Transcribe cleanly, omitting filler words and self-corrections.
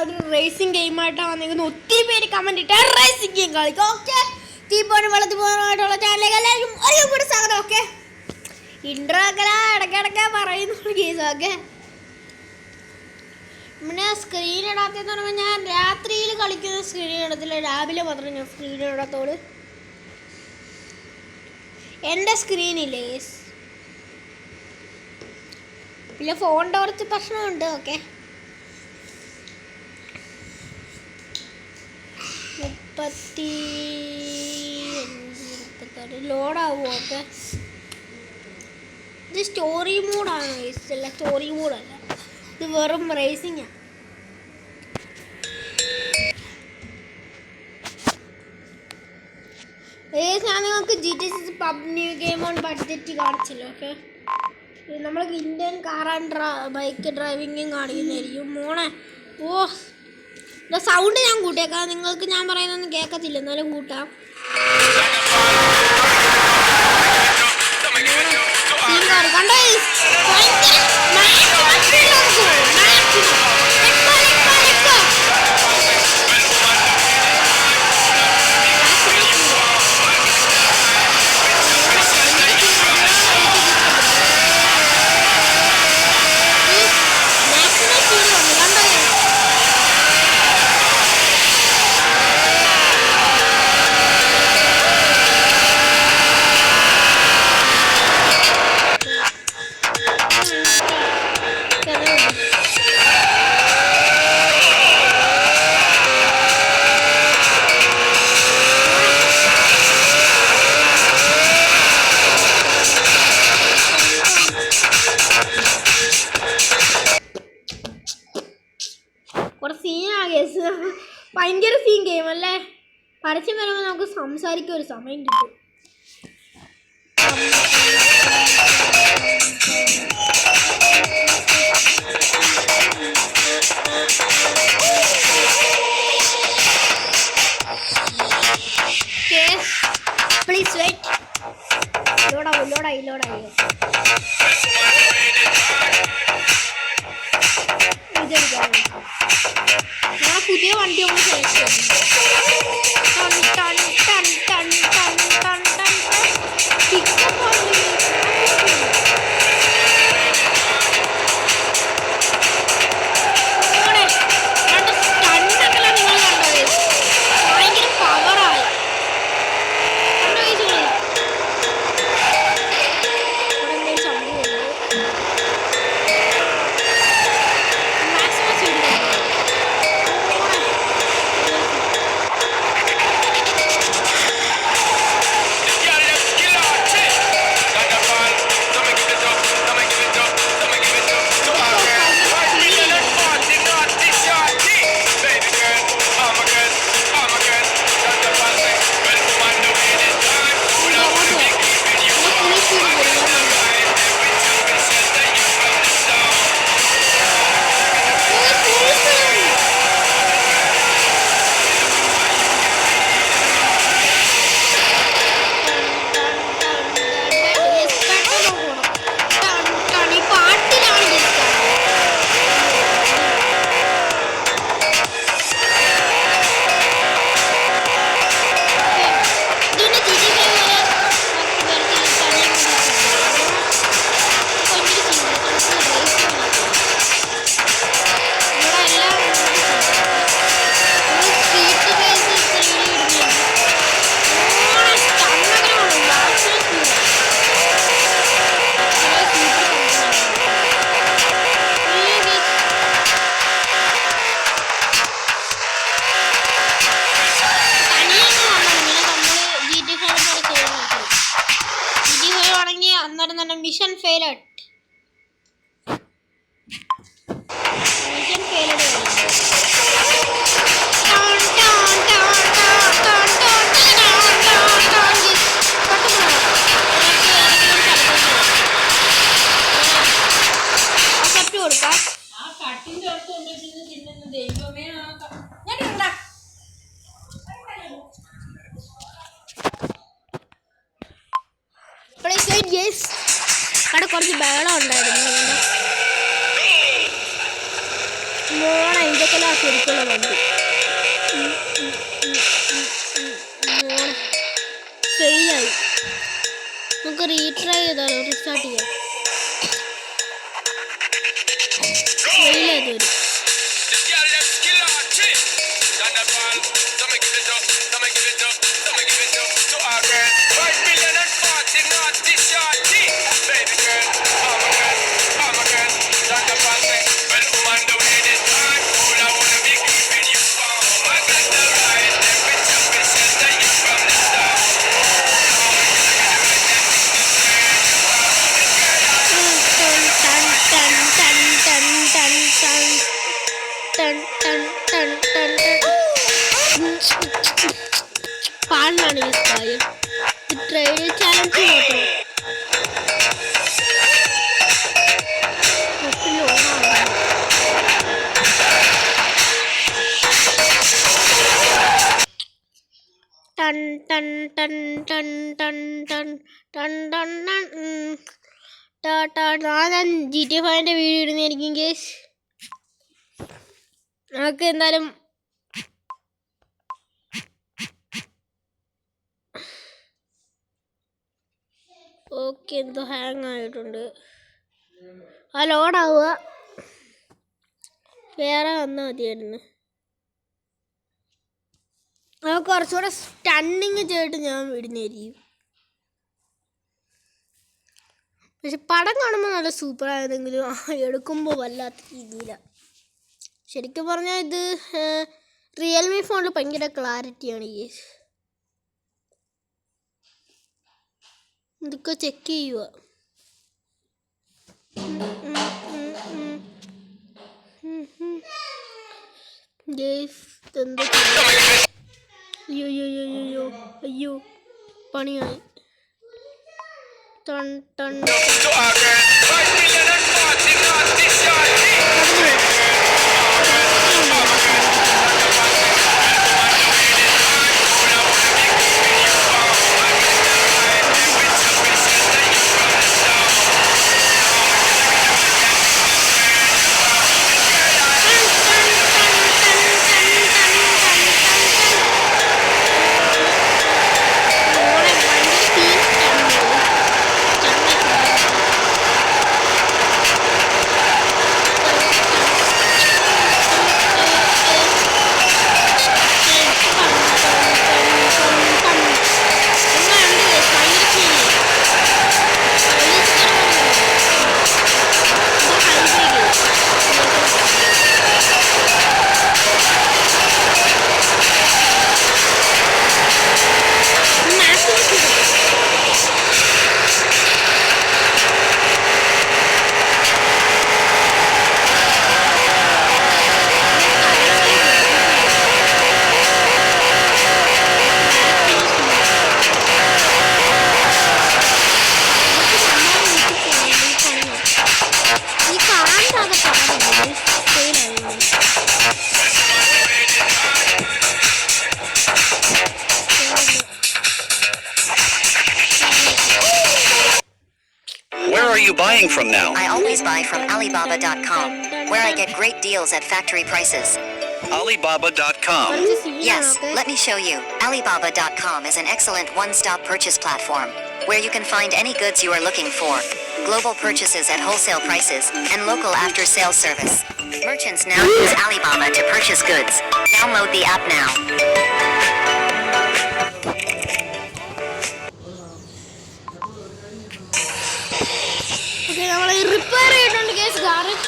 ഒരു റേസിംഗ് ഗെയിമായിട്ടാണ് വന്നിരിക്കുന്നത്. ഒത്തിരി പേര് കമന്റ് ഇട്ട് റേസിംഗ് ഗെയിം കളിക്കും. ഓക്കെ, തീപ്പോനും വെള്ളത്തിപ്പോനുമായിട്ടുള്ള ചാനലിലേക്ക് എല്ലാവരും ഒരുപാട് സ്വാഗതം. ഓക്കെ, ഇൻട്രോ ഒക്കെ ഇടയ്ക്കിടയ്ക്ക് പറയുന്ന കേസ്. ഓക്കെ, പിന്നെ സ്ക്രീൻ ഇടാത്തെന്ന് പറയുമ്പോൾ ഞാൻ രാത്രിയിൽ കളിക്കുന്ന സ്ക്രീൻ ഇടത്തില്ല, രാവിലെ മാത്രമേ ഞാൻ സ്ക്രീൻ ഇടത്തോളൂ. എൻ്റെ സ്ക്രീനില്ലേ, പിന്നെ ഫോണിൻ്റെ കുറച്ച് പ്രശ്നമുണ്ട്. ഓക്കെ, 36 ലോഡാവും. ഓക്കെ, ഇത് സ്റ്റോറി മോഡാണ്. അല്ല, സ്റ്റോറി മോഡല്ല, ഇത് വെറും റേസിംഗാണ്. ഞാൻ നിങ്ങൾക്ക് GTA 6 pub new game on budget കാണിച്ചല്ലോ. ഓക്കെ, നമ്മൾ ഇന്ത്യൻ കാർ ആൻഡ് ബൈക്ക് ഡ്രൈവിങ്ങും കാണിക്കുന്നതായിരിക്കും മോണെ. ഓ, സൗണ്ട് ഞാൻ കൂട്ടിയേക്കാം, നിങ്ങൾക്ക് ഞാൻ പറയുന്നൊന്നും കേൾക്കത്തില്ല, എന്നാലും കൂട്ടാം. കണ്ടോ, ഭയങ്കര സീൻ ഗെയിം അല്ലേ. പരസ്യം വരുമ്പോൾ നമുക്ക് സംസാരിക്കാൻ ഒരു സമയം കിട്ടും. Please wait. ലോഡായി. ഇതെടുക്കാം, ഞാൻ പുതിയ വണ്ടി ഒന്ന് സെലക്ട് ചെയ്തു. മിഷൻ ഫെയിലഡ്. അവിടെ കുറച്ച് ബഹളം ഉണ്ടായിരുന്നു. മോളെ നീലക്കല ശരിക്കുള്ള വണ്ടി. ഫെയിലായി. നമുക്ക് റീട്രൈ ചെയ്താലോ? റീസ്റ്റാർട്ട് ചെയ്യാം. ഫെയിലായത് വരും. പാടിനാണ് ഈ കാര്യം. ട്രൈഡ് ചാലഞ്ച് മാത്രം. ടൺ ടൺ ടൺ ടൺ ടൺ ടൺ ടൺ ടൺ ഞാൻ GTA 5 വീഡിയോ ഇടുന്നതായിരിക്കും ഗേസ്. നമുക്ക് എന്തായാലും ഓക്കെ. എന്തോ ഹാങ് ആയിട്ടുണ്ട്. ആ ലോഡാവുക. വേറെ വന്നാൽ മതിയായിരുന്നു. നമുക്ക് കുറച്ചുകൂടെ സ്റ്റണ്ണിങ് ചെയ്തിട്ട് ഞാൻ വിടുന്നതായിരിക്കും. പക്ഷെ പടം കാണുമ്പോൾ നല്ല സൂപ്പറായതെങ്കിലും എടുക്കുമ്പോൾ വല്ലാത്ത രീതിയിലാണ്. ശരിക്കും പറഞ്ഞാൽ ഇത് റിയൽമി ഫോണിൽ ഭയങ്കര ക്ലാരിറ്റിയാണ്. ഈ ഇതൊക്കെ ചെക്ക് ചെയ്യുക. അയ്യോ അയ്യോ പണിയായി. ടൺ ടൺ Where are you buying from now? I always buy from Alibaba.com, where I get great deals at factory prices. Alibaba.com. Yes, let me show you. Alibaba.com is an excellent one-stop purchase platform, where you can find any goods you are looking for, global purchases at wholesale prices, and local after-sales service. Merchants now use Alibaba to purchase goods. Download the app now. Okay, now I repair it and guys got it.